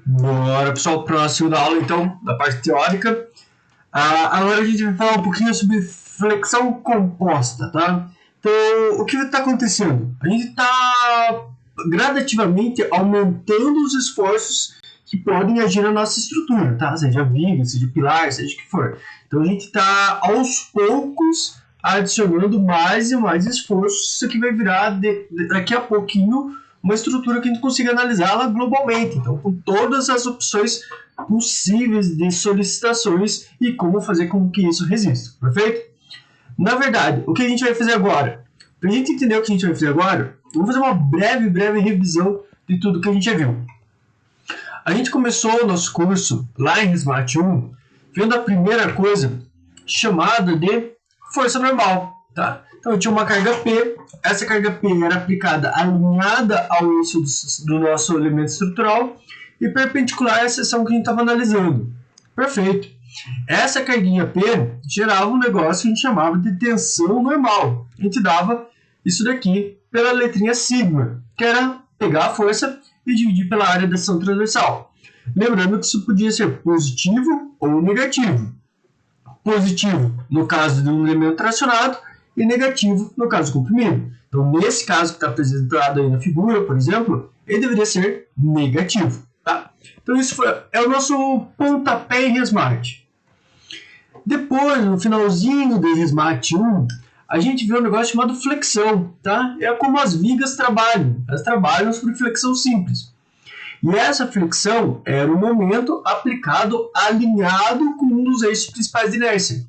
Bora, pessoal, próximo da aula, então, da parte teórica. Agora a gente vai falar um pouquinho sobre flexão composta, tá? Então, o que está acontecendo? A gente está gradativamente aumentando os esforços que podem agir na nossa estrutura, tá? Seja viga, seja pilar, seja o que for. Então, a gente está, aos poucos, adicionando mais e mais esforços. Isso aqui vai virar, daqui a pouquinho, uma estrutura que a gente consiga analisá-la globalmente, então com todas as opções possíveis de solicitações e como fazer com que isso resista, perfeito? Na verdade, o que a gente vai fazer agora? Para a gente entender o que a gente vai fazer agora, vamos fazer uma breve revisão de tudo que a gente já viu. A gente começou o nosso curso lá em Resmate 1, vendo a primeira coisa chamada de força normal, tá? Então eu tinha uma carga P, essa carga P era aplicada alinhada ao eixo do nosso elemento estrutural e perpendicular à seção que a gente estava analisando. Perfeito. Essa carguinha P gerava um negócio que a gente chamava de tensão normal. A gente dava isso daqui pela letrinha sigma, que era pegar a força e dividir pela área da seção transversal. Lembrando que isso podia ser positivo ou negativo. Positivo no caso de um elemento tracionado e negativo no caso comprimido. Então, nesse caso que está apresentado aí na figura, por exemplo, ele deveria ser negativo. Tá? Então, isso é o nosso pontapé em Resmate. Depois, no finalzinho do Resmate 1, a gente vê um negócio chamado flexão. Tá? É como as vigas trabalham. Elas trabalham sobre flexão simples. E essa flexão era o momento aplicado alinhado com um dos eixos principais de inércia.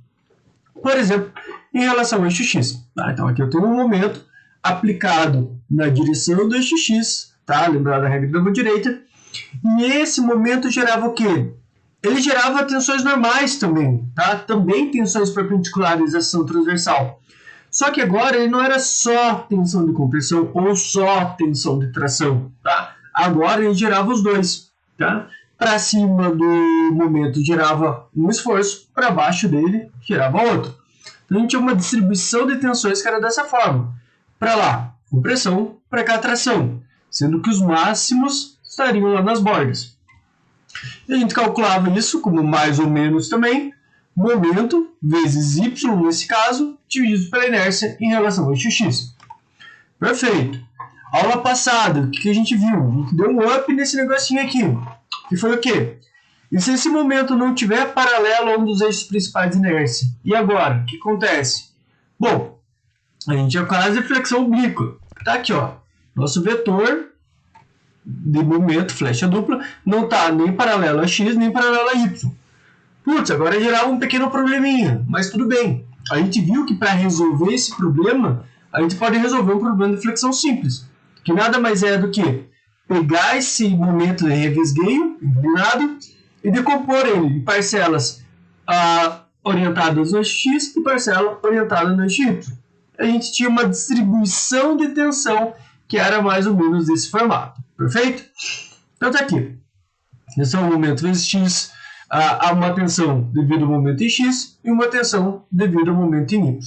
Por exemplo, em relação ao eixo X. Tá? Então aqui eu tenho um momento aplicado na direção do eixo X, tá? Lembrar da regra da mão direita. E esse momento gerava o quê? Ele gerava tensões normais também, tá? Também tensões perpendiculares à seção transversal. Só que agora ele não era só tensão de compressão ou só tensão de tração, tá? Agora ele gerava os dois, tá? Para cima do momento gerava um esforço, para baixo dele gerava outro. Então a gente tinha uma distribuição de tensões que era dessa forma. Para lá, compressão, para cá, tração. Sendo que os máximos estariam lá nas bordas. E a gente calculava isso como mais ou menos também, momento vezes y, nesse caso, dividido pela inércia em relação ao eixo X. Perfeito. Aula passada, o que a gente viu? A gente deu um up nesse negocinho aqui. Que foi o quê? E se esse momento não tiver paralelo a um dos eixos principais de inércia? E agora? O que acontece? Bom, a gente é quase flexão oblíqua. Tá aqui, ó. Nosso vetor de momento, flecha dupla, não está nem paralelo a x, nem paralelo a y. Putz, agora gerava um pequeno probleminha, mas tudo bem. A gente viu que para resolver esse problema, a gente pode resolver um problema de flexão simples, que nada mais é do que pegar esse momento de revesgueio, inclinado, e decompor ele em parcelas orientadas no eixo x e parcela orientada no eixo y. A gente tinha uma distribuição de tensão que era mais ou menos desse formato. Perfeito? Então tá aqui. Esse é o momento vezes x, há uma tensão devido ao momento em x e uma tensão devido ao momento em y.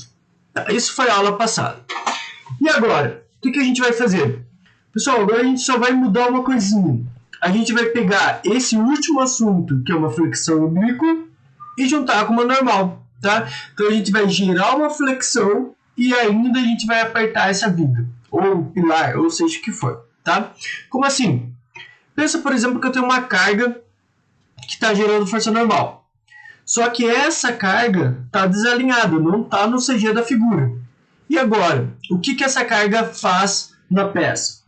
Tá, isso foi a aula passada. E agora, o que a gente vai fazer? Pessoal, agora a gente só vai mudar uma coisinha. A gente vai pegar esse último assunto, que é uma flexão oblíqua, e juntar com uma normal. Tá? Então a gente vai gerar uma flexão e ainda a gente vai apertar essa viga, ou pilar, ou seja o que for. Tá? Como assim? Pensa, por exemplo, que eu tenho uma carga que está gerando força normal. Só que essa carga está desalinhada, não está no CG da figura. E agora, o que essa carga faz na peça?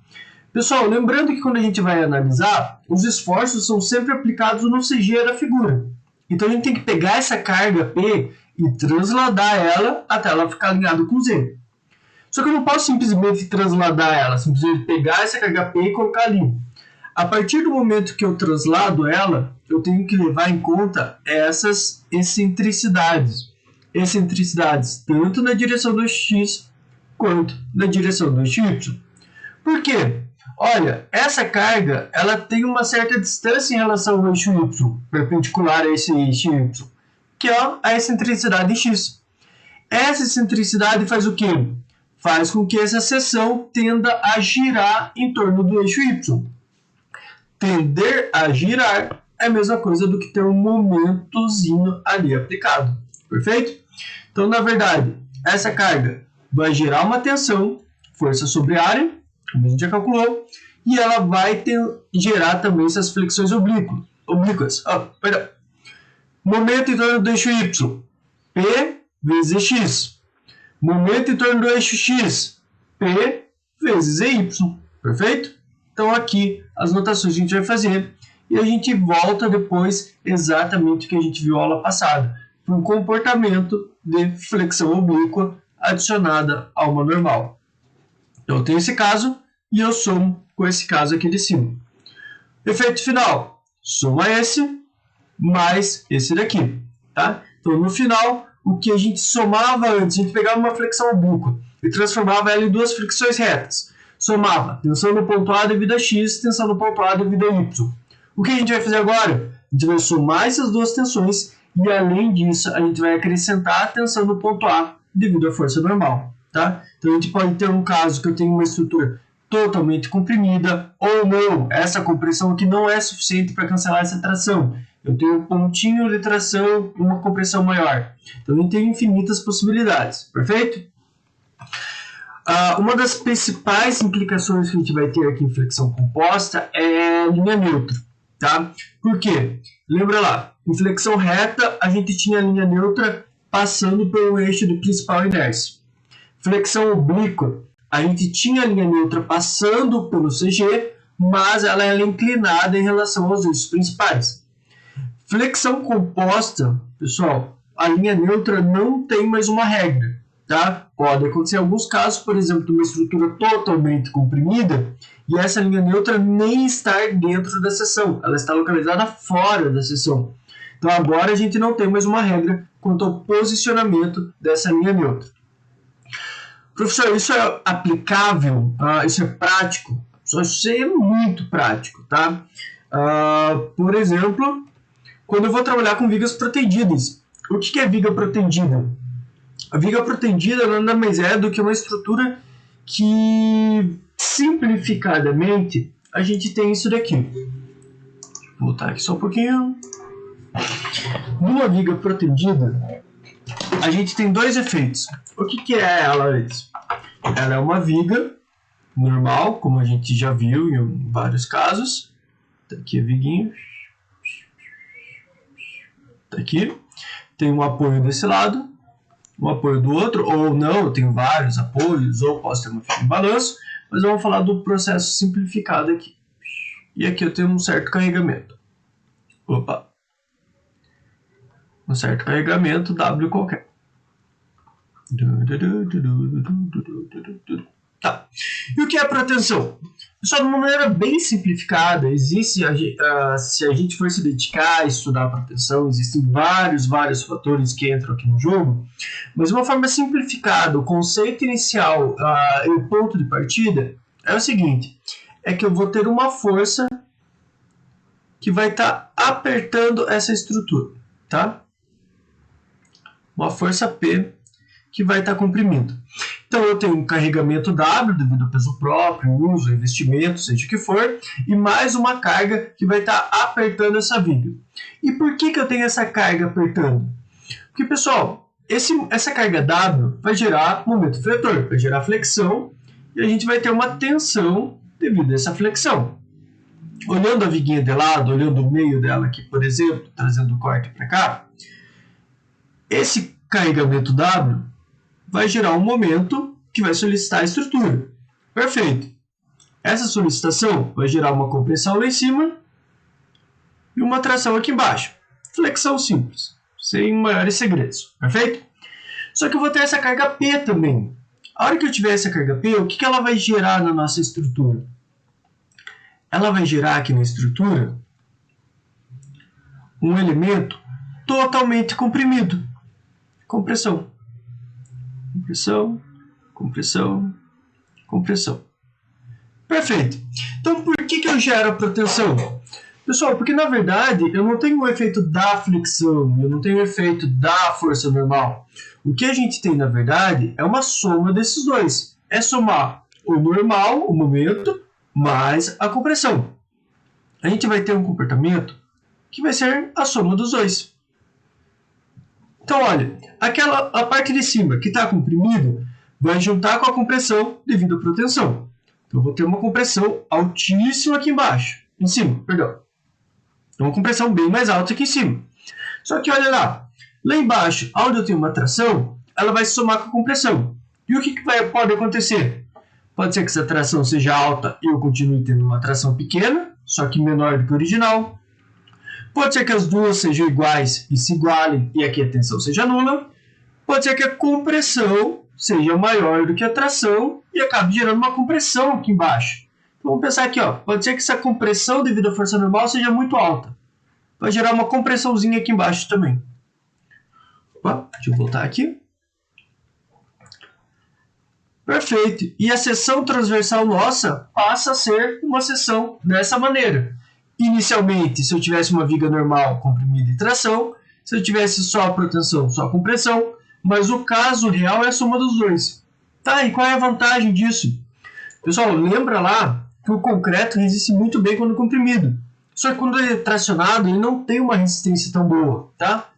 Pessoal, lembrando que quando a gente vai analisar, os esforços são sempre aplicados no CG da figura. Então a gente tem que pegar essa carga P e transladar ela até ela ficar alinhada com Z. Só que eu não posso simplesmente transladar ela, simplesmente pegar essa carga P e colocar ali. A partir do momento que eu translado ela, eu tenho que levar em conta essas excentricidades. Excentricidades tanto na direção do x quanto na direção do y. Por quê? Olha, essa carga ela tem uma certa distância em relação ao eixo y, perpendicular a esse eixo y, que é a excentricidade x. Essa excentricidade faz o quê? Faz com que essa seção tenda a girar em torno do eixo y. tender a girar é a mesma coisa do que ter um momentozinho ali aplicado. Perfeito? Então, na verdade, essa carga vai gerar uma tensão, força sobre área, como a gente já calculou, e ela vai gerar também essas flexões oblíquas. Perdão. Momento em torno do eixo Y, P vezes X. Momento em torno do eixo X, P vezes EY. Perfeito? Então aqui as notações que a gente vai fazer e a gente volta depois exatamente o que a gente viu na aula passada. Um comportamento de flexão oblíqua adicionada a uma normal. Então eu tenho esse caso e eu somo com esse caso aqui de cima. Efeito final, soma esse mais esse daqui. Tá? Então no final, o que a gente somava antes, a gente pegava uma flexão oblíqua e transformava ela em duas flexões retas. Somava tensão no ponto A devido a X, tensão no ponto A devido a Y. O que a gente vai fazer agora? A gente vai somar essas duas tensões e, além disso, a gente vai acrescentar a tensão no ponto A devido à força normal. Tá? Então, a gente pode ter um caso que eu tenho uma estrutura totalmente comprimida ou não. Essa compressão aqui não é suficiente para cancelar essa tração. Eu tenho um pontinho de tração e uma compressão maior. Então, a gente tem infinitas possibilidades. Perfeito? Uma das principais implicações que a gente vai ter aqui em flexão composta é linha neutra. Tá? Por quê? Lembra lá, em flexão reta a gente tinha a linha neutra passando pelo eixo do principal inércia. Flexão oblíqua, a gente tinha a linha neutra passando pelo CG, mas ela é inclinada em relação aos eixos principais. Flexão composta, pessoal, a linha neutra não tem mais uma regra. Tá? Pode acontecer em alguns casos, por exemplo, de uma estrutura totalmente comprimida e essa linha neutra nem estar dentro da seção, ela está localizada fora da seção. Então agora a gente não tem mais uma regra quanto ao posicionamento dessa linha neutra. Professor, isso é aplicável? Isso é prático? Isso é muito prático. Tá? Por exemplo, quando eu vou trabalhar com vigas protendidas. O que é viga protendida? A viga protendida nada mais é do que uma estrutura que, simplificadamente, a gente tem isso daqui. Vou voltar aqui só um pouquinho. Numa viga protendida, a gente tem dois efeitos. O que é ela antes? Ela é uma viga normal, como a gente já viu em vários casos. Tá aqui a viguinha. Tá aqui. Tem um apoio desse lado. Um apoio do outro, ou não, eu tenho vários apoios, ou posso ter uma fita de balanço, mas vamos falar do processo simplificado aqui. E aqui eu tenho um certo carregamento. Opa! Um certo carregamento W qualquer. Tá. E o que é proteção? Só de uma maneira bem simplificada, existe, se a gente for se dedicar a estudar a proteção, existem vários fatores que entram aqui no jogo, mas de uma forma simplificada, o conceito inicial e o ponto de partida é o seguinte, é que eu vou ter uma força que vai estar apertando essa estrutura, tá? Uma força P que vai estar comprimindo. Então eu tenho um carregamento W devido ao peso próprio, uso, investimento, seja o que for, e mais uma carga que vai estar apertando essa viga. E por que eu tenho essa carga apertando? Porque, pessoal, essa carga W vai gerar momento fletor, vai gerar flexão, e a gente vai ter uma tensão devido a essa flexão. Olhando a viguinha de lado, olhando o meio dela aqui, por exemplo, trazendo o corte para cá, esse carregamento W vai gerar um momento que vai solicitar a estrutura. Perfeito. Essa solicitação vai gerar uma compressão lá em cima e uma tração aqui embaixo. Flexão simples, sem maiores segredos. Perfeito? Só que eu vou ter essa carga P também. A hora que eu tiver essa carga P, o que ela vai gerar na nossa estrutura? Ela vai gerar aqui na estrutura um elemento totalmente comprimido. Compressão. Compressão, compressão, compressão. Perfeito. Então, por que eu gero a proteção? Pessoal, porque na verdade eu não tenho o efeito da flexão, eu não tenho o efeito da força normal. O que a gente tem, na verdade, é uma soma desses dois. É somar o normal, o momento, mais a compressão. a gente vai ter um comportamento que vai ser a soma dos dois. Então, olha, a parte de cima que está comprimida vai juntar com a compressão devido à protensão. Então, eu vou ter uma compressão altíssima aqui embaixo. Em cima, perdão. Uma compressão bem mais alta aqui em cima. Só que olha lá embaixo, onde eu tenho uma tração, ela vai se somar com a compressão. E o que pode acontecer? Pode ser que essa tração seja alta e eu continue tendo uma tração pequena, só que menor do que o original. Pode ser que as duas sejam iguais e se igualem e aqui a tensão seja nula. Pode ser que a compressão seja maior do que a tração e acabe gerando uma compressão aqui embaixo. Então vamos pensar aqui, ó. Pode ser que essa compressão devido à força normal seja muito alta. Vai gerar uma compressãozinha aqui embaixo também. Opa, deixa eu voltar aqui. Perfeito. E a seção transversal nossa passa a ser uma seção dessa maneira. Inicialmente, se eu tivesse uma viga normal, comprimida e tração, se eu tivesse só a protensão, só a compressão, mas o caso real é a soma dos dois. Tá, e qual é a vantagem disso? Pessoal, lembra lá que o concreto resiste muito bem quando comprimido. Só que quando ele é tracionado, ele não tem uma resistência tão boa, tá?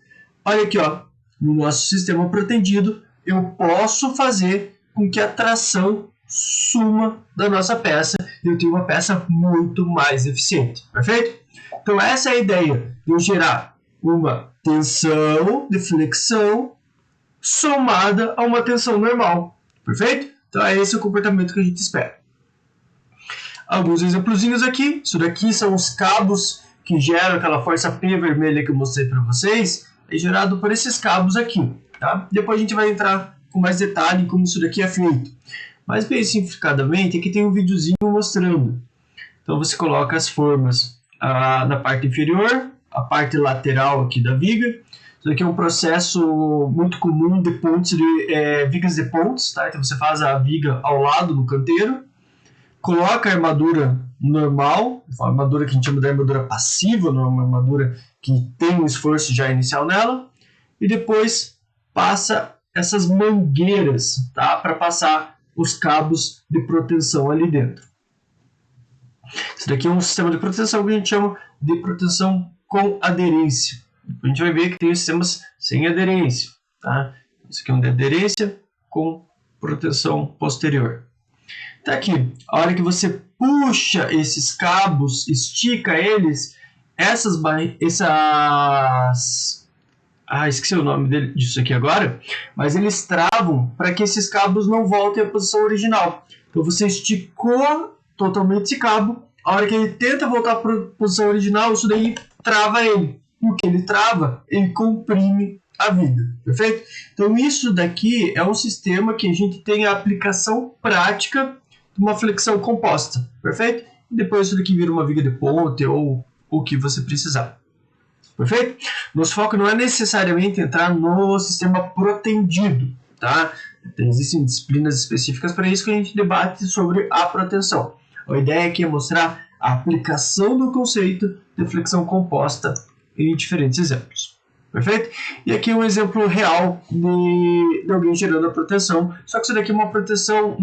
Olha aqui, ó, no nosso sistema protendido, eu posso fazer com que a tração suma da nossa peça e eu tenho uma peça muito mais eficiente, perfeito? Então essa é a ideia de eu gerar uma tensão de flexão somada a uma tensão normal, perfeito? Então é esse o comportamento que a gente espera. Alguns exemplozinhos aqui, isso daqui são os cabos que geram aquela força P vermelha que eu mostrei para vocês, é gerado por esses cabos aqui, tá? Depois a gente vai entrar com mais detalhe em como isso daqui é feito. Mas bem simplificadamente, aqui tem um videozinho mostrando. Então você coloca as formas na parte inferior, a parte lateral aqui da viga. Isso aqui é um processo muito comum de pontes vigas de pontes, tá? Então você faz a viga ao lado do canteiro, coloca a armadura normal, a armadura que a gente chama de armadura passiva, não é uma armadura que tem um esforço já inicial nela, e depois passa essas mangueiras, tá? Para passar os cabos de proteção ali dentro. Esse daqui é um sistema de proteção que a gente chama de proteção com aderência. A gente vai ver que tem sistemas sem aderência, tá? Esse aqui é um de aderência com proteção posterior. Tá aqui, a hora que você puxa esses cabos, estica eles, esqueci o nome disso aqui agora, mas eles travam para que esses cabos não voltem à posição original. Então você esticou totalmente esse cabo, a hora que ele tenta voltar para a posição original, isso daí trava ele. E o que ele trava, ele comprime a viga, perfeito? Então isso daqui é um sistema que a gente tem a aplicação prática de uma flexão composta, perfeito? E depois isso daqui vira uma viga de ponte ou o que você precisar. Perfeito? Nosso foco não é necessariamente entrar no sistema protendido, tá? Existem disciplinas específicas para isso que a gente debate sobre a proteção. A ideia aqui é mostrar a aplicação do conceito de flexão composta em diferentes exemplos. Perfeito? E aqui um exemplo real de alguém gerando a proteção, só que isso daqui é uma proteção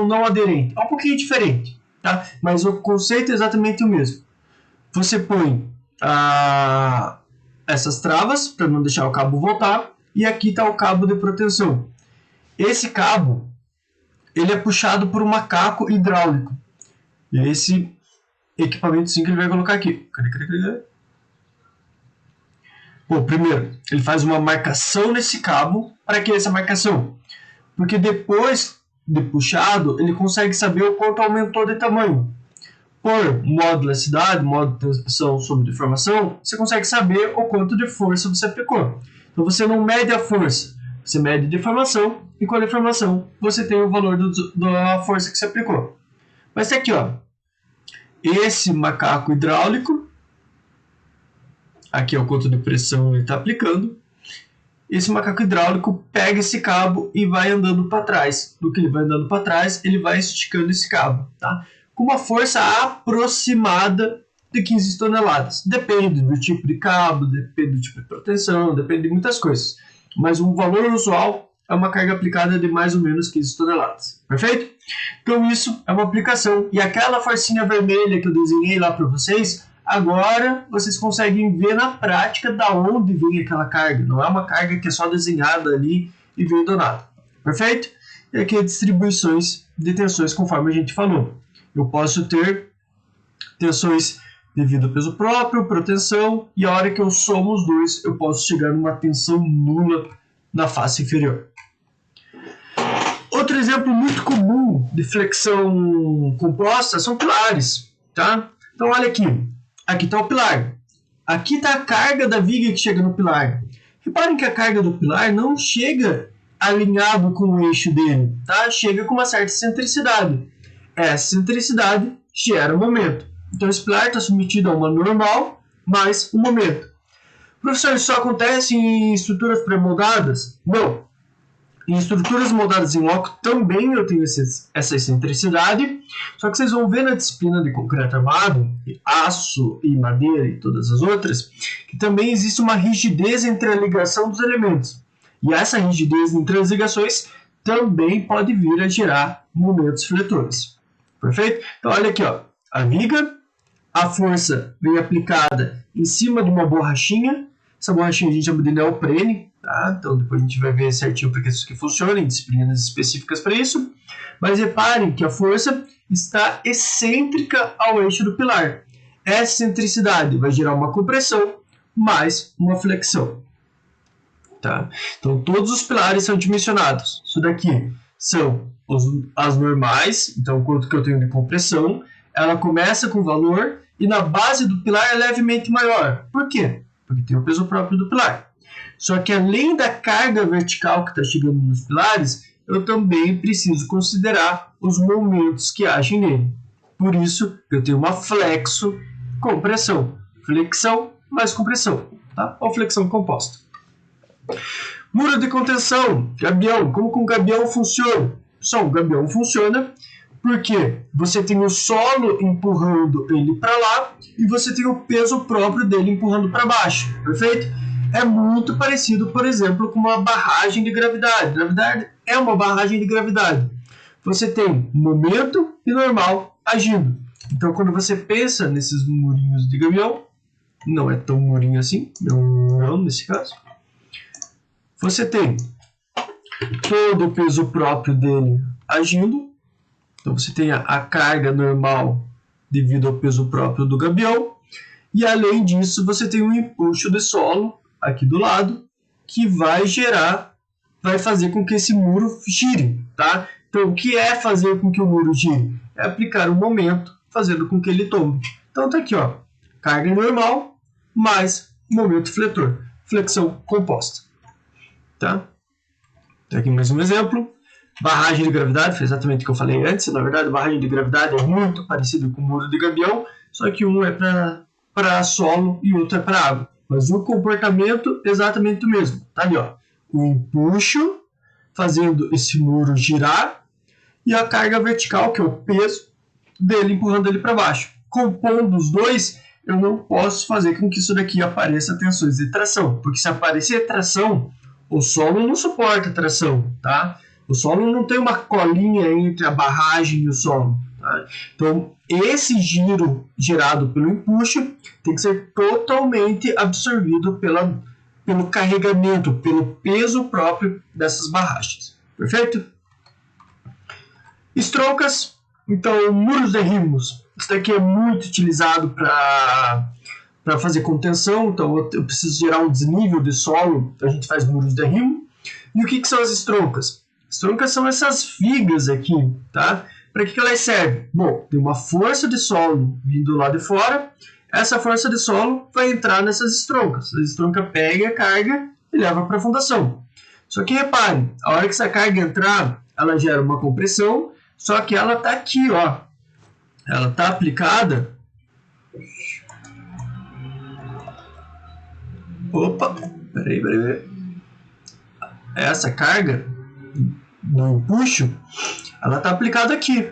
não aderente. É um pouquinho diferente, tá? Mas o conceito é exatamente o mesmo. Você põe essas travas para não deixar o cabo voltar e aqui está o cabo de proteção. Esse cabo ele é puxado por um macaco hidráulico. E é esse equipamento sim que ele vai colocar aqui. Cadê? Bom, primeiro, ele faz uma marcação nesse cabo. Para que essa marcação? Porque depois de puxado, ele consegue saber o quanto aumentou de tamanho. Por modularidade, modo de transmissão sobre deformação, você consegue saber o quanto de força você aplicou. Então você não mede a força, você mede a deformação, e com a deformação você tem o valor da força que você aplicou. Mas tá aqui, ó, esse macaco hidráulico, aqui é o quanto de pressão ele está aplicando, esse macaco hidráulico pega esse cabo e vai andando para trás. Do que ele vai andando para trás, ele vai esticando esse cabo, tá? Com uma força aproximada de 15 toneladas. Depende do tipo de cabo, depende do tipo de proteção, depende de muitas coisas. Mas um valor usual é uma carga aplicada de mais ou menos 15 toneladas. Perfeito? Então isso é uma aplicação. E aquela forcinha vermelha que eu desenhei lá para vocês, agora vocês conseguem ver na prática da onde vem aquela carga. Não é uma carga que é só desenhada ali e vem do nada. Perfeito? E aqui é distribuições de tensões conforme a gente falou. Eu posso ter tensões devido ao peso próprio, protensão, e a hora que eu somo os dois, eu posso chegar numa tensão nula na face inferior. Outro exemplo muito comum de flexão composta são pilares, tá? Então olha aqui, aqui está o pilar, aqui está a carga da viga que chega no pilar. Reparem que a carga do pilar não chega alinhado com o eixo dele, tá? Chega com uma certa excentricidade. Essa excentricidade gera momento. Então esse pilar está submetido a uma normal mais um momento. Professor, isso só acontece em estruturas pré-moldadas? Não. Em estruturas moldadas em loco também eu tenho essa excentricidade, só que vocês vão ver na disciplina de concreto armado, aço e madeira e todas as outras, que também existe uma rigidez entre a ligação dos elementos. E essa rigidez entre as ligações também pode vir a gerar momentos fletores. Perfeito? Então olha aqui, ó, a viga, a força vem aplicada em cima de uma borrachinha. Essa borrachinha a gente chama de neoprene, tá? Então depois a gente vai ver certinho para que isso que funciona, em disciplinas específicas para isso. Mas reparem que a força está excêntrica ao eixo do pilar. Essa excentricidade vai gerar uma compressão mais uma flexão. Tá? Então todos os pilares são dimensionados. Isso daqui são as normais, então quanto que eu tenho de compressão. Ela começa com valor e na base do pilar é levemente maior. Por quê? Porque tem o peso próprio do pilar. Só que além da carga vertical que está chegando nos pilares, eu também preciso considerar os momentos que agem nele. Por isso, eu tenho uma flexo-compressão. Flexão mais compressão, tá? Ou flexão composta. Muro de contenção, gabião. Como que um gabião funciona? Só um gabião funciona porque você tem o solo empurrando ele para lá e você tem o peso próprio dele empurrando para baixo, perfeito? É muito parecido, por exemplo, com uma barragem de gravidade. Gravidade é uma barragem de gravidade. Você tem momento e normal agindo. Então, quando você pensa nesses murinhos de gavião, não é tão murinho assim, não nesse caso. Você tem todo o peso próprio dele agindo. Então você tem a carga normal devido ao peso próprio do gabião. E além disso, você tem um empuxo de solo aqui do lado, que vai fazer com que esse muro gire, tá? Então o que é fazer com que o muro gire? É aplicar um momento, fazendo com que ele tombe. Então tá aqui, ó, carga normal mais momento fletor, flexão composta, tá? Tá aqui mais um exemplo. Barragem de gravidade, foi exatamente o que eu falei antes. Na verdade, barragem de gravidade é muito parecido com o muro de gabião, só que um é para solo e outro é para água. Mas o comportamento é exatamente o mesmo. Tá ali, ó. O empuxo fazendo esse muro girar e a carga vertical, que é o peso dele empurrando ele para baixo. Compondo os dois, eu não posso fazer com que isso daqui apareça tensões de tração, porque se aparecer tração, o solo não suporta tração, tá? O solo não tem uma colinha entre a barragem e o solo. Tá? Então, esse giro gerado pelo empuxo tem que ser totalmente absorvido pelo carregamento, pelo peso próprio dessas barragens. Perfeito? Estroncas. Então, muros de rimos. Isso daqui é muito utilizado para fazer contenção. Então, eu preciso gerar um desnível de solo. Então, a gente faz muros de rimo. E o que são as estroncas? As troncas são essas vigas aqui, tá? Para que elas servem? Bom, tem uma força de solo vindo lá de fora. Essa força de solo vai entrar nessas estroncas. A estronca pega a carga e leva para a fundação. Só que reparem, a hora que essa carga entrar, ela gera uma compressão, só que ela está aqui, ó. Ela está aplicada. Opa, peraí. Essa carga no empuxo, ela está aplicada aqui.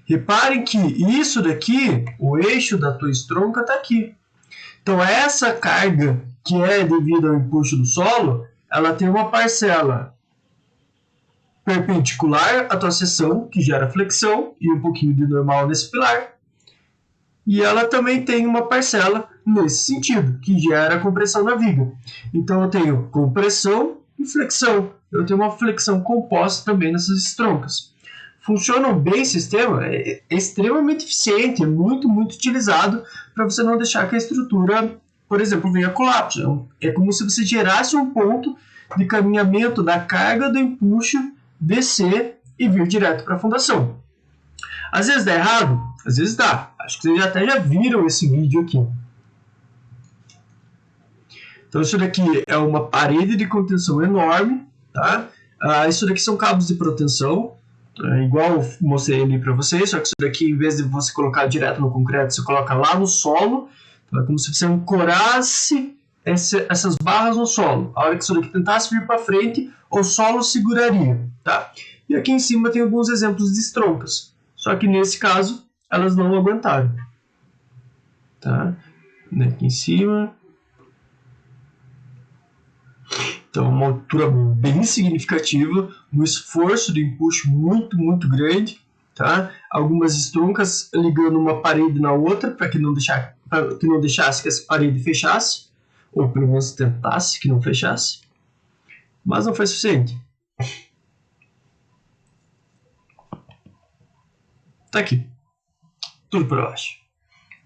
Reparem que isso daqui, o eixo da tua estronca está aqui. Então essa carga que é devido ao empuxo do solo, ela tem uma parcela perpendicular à tua seção, que gera flexão, e um pouquinho de normal nesse pilar. E ela também tem uma parcela nesse sentido, que gera compressão na viga. Então eu tenho compressão e flexão. Eu tenho uma flexão composta também nessas estroncas. Funcionam bem o sistema, é extremamente eficiente, é muito utilizado para você não deixar que a estrutura, por exemplo, venha a colapso. É como se você gerasse um ponto de caminhamento da carga do empuxo, descer e vir direto para a fundação. Às vezes dá errado, às vezes dá. Acho que vocês até já viram esse vídeo aqui. Então isso daqui é uma parede de contenção enorme, tá? Isso daqui são cabos de proteção, igual eu mostrei ali para vocês, só que isso daqui, em vez de você colocar direto no concreto, você coloca lá no solo. Então é como se você ancorasse essas barras no solo. A hora que isso daqui tentasse vir para frente, o solo seguraria, tá? E aqui em cima tem alguns exemplos de estroncas. Só que nesse caso, elas não aguentaram. Tá? Aqui em cima. Então, uma altura bem significativa, um esforço de empuxo muito grande. Tá? Algumas estroncas ligando uma parede na outra, para que não deixasse que essa parede fechasse. Ou pelo menos tentasse que não fechasse. Mas não foi suficiente. Tá aqui. Tudo por baixo.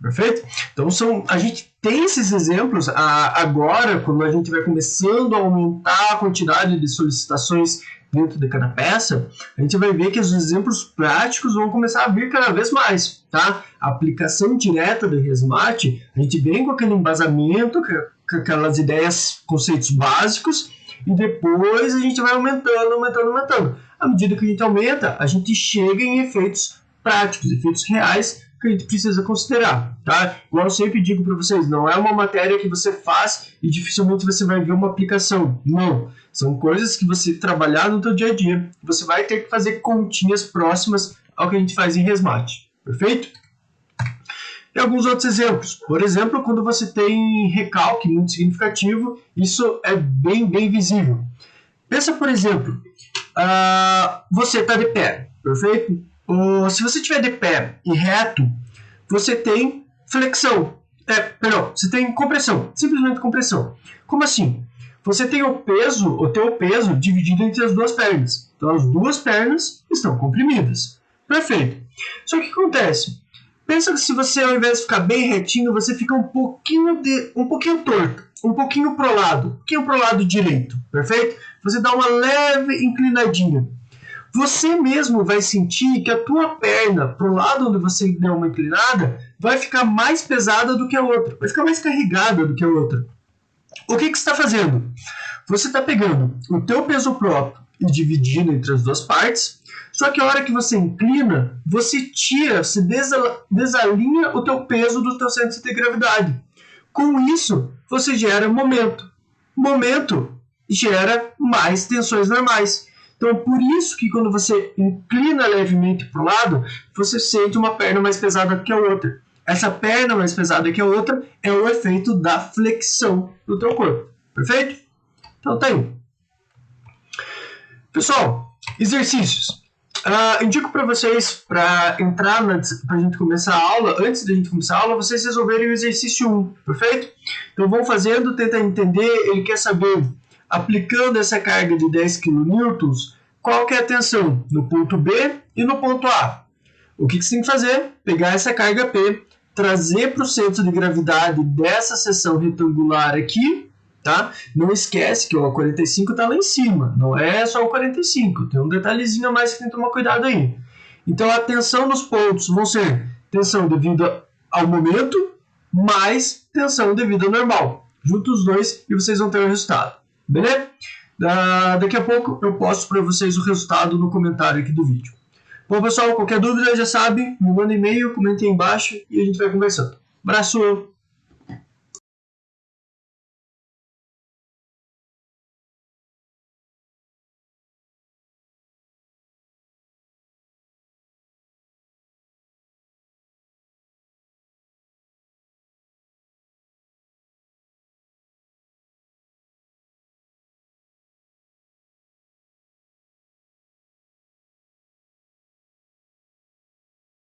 Perfeito? Então a gente tem esses exemplos agora, quando a gente vai começando a aumentar a quantidade de solicitações dentro de cada peça, a gente vai ver que os exemplos práticos vão começar a vir cada vez mais, tá? A aplicação direta do Resmate, a gente vem com aquele embasamento, com aquelas ideias, conceitos básicos, e depois a gente vai aumentando. À medida que a gente aumenta, a gente chega em efeitos práticos, efeitos reais que a gente precisa considerar, tá? Igual eu sempre digo para vocês, não é uma matéria que você faz e dificilmente você vai ver uma aplicação. Não, são coisas que você trabalhar no seu dia a dia, você vai ter que fazer continhas próximas ao que a gente faz em Resmate, perfeito? E alguns outros exemplos, por exemplo, quando você tem recalque muito significativo, isso é bem visível. Pensa, por exemplo, você está de pé, perfeito? Se você estiver de pé e reto, você tem flexão. Você tem compressão, simplesmente compressão. Como assim? Você tem o teu peso dividido entre as duas pernas. Então as duas pernas estão comprimidas. Perfeito. Só que o que acontece? Pensa que se você, ao invés de ficar bem retinho, você fica um pouquinho torto, um pouquinho pro lado direito. Perfeito? Você dá uma leve inclinadinha. Você mesmo vai sentir que a tua perna, pro lado onde você deu uma inclinada, vai ficar mais pesada do que a outra, vai ficar mais carregada do que a outra. O que você está fazendo? Você está pegando o teu peso próprio e dividindo entre as duas partes, só que a hora que você inclina, você desalinha o teu peso do teu centro de gravidade. Com isso, você gera momento. Momento gera mais tensões normais. Então, por isso que quando você inclina levemente para o lado, você sente uma perna mais pesada que a outra. Essa perna mais pesada que a outra é o efeito da flexão do teu corpo. Perfeito? Então, tá aí. Pessoal, exercícios. Indico para vocês, para a gente começar a aula, antes da gente começar a aula, vocês resolverem o exercício 1. Perfeito? Então, vão fazendo, tenta entender, ele quer saber... Aplicando essa carga de 10 kN, qual que é a tensão no ponto B e no ponto A? O que você tem que fazer? Pegar essa carga P, trazer para o centro de gravidade dessa seção retangular aqui, tá? Não esquece que o 45 está lá em cima, não é só o 45, tem um detalhezinho a mais que tem que tomar cuidado aí. Então a tensão nos pontos vão ser tensão devido ao momento mais tensão devido ao normal. Junta os dois e vocês vão ter o resultado. Beleza? Daqui a pouco eu posto para vocês o resultado no comentário aqui do vídeo. Bom, pessoal, qualquer dúvida já sabe, me manda e-mail, comente aí embaixo e a gente vai conversando. Abraço!